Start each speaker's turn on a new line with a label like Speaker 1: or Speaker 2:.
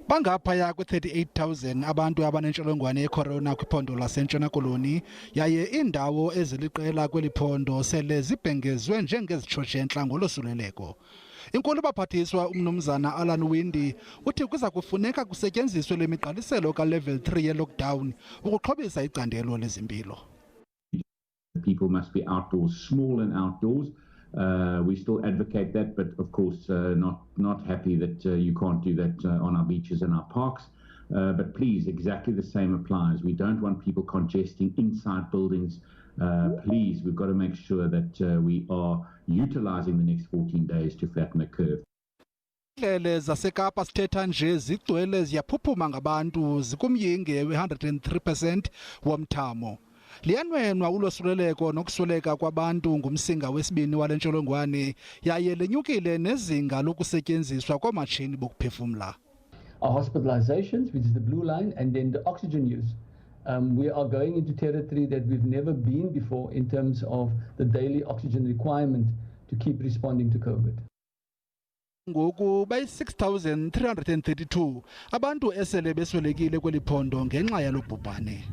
Speaker 1: Bangaphaya kwe-38,000 abantu abanentshulongwane yeCorona kwiphondo laseNtshona Koloni, yaye iindawo eziliqela kweli phondo sele zibhengezwe njengezitshotshentla ngolosuleleko. Inkulu-baphathiswa umnumzana Alan Winde uthi kuza kufuneka kusetyenziswe le migqaliselo ka-level 3 ye-lockdown ukuxhobisa icandelo lezempilo.
Speaker 2: People must be outdoors, small and outdoors. We still advocate that, but of course not happy that you can't do that on our beaches and our parks. But please, exactly the same applies. We don't want people congesting inside buildings. Please, we've got to make sure that we are utilizing the next 14 days to flatten the curve.
Speaker 1: Izibhedlele zaseKapa sithetha nje zigcwele ziyaphuphuma ngabantu zikumyinge we-103% womthamo. Liyanwenwa ulosuleleko nokusweleka kwabantu ngumsinga wesibini wale ntsholongwane, yaye lenyukile nezinga lokusetyenziswa koomatshini bokuphefumla.
Speaker 3: Our hospitalizations, which is the blue line, and then the oxygen use. We are going into territory that we've never been before in terms of the daily oxygen requirement to keep responding to COVID.
Speaker 1: Ngoku bayi-6,332 abantu esele beswelekile kweli phondo ngenxa yalo bhubhane.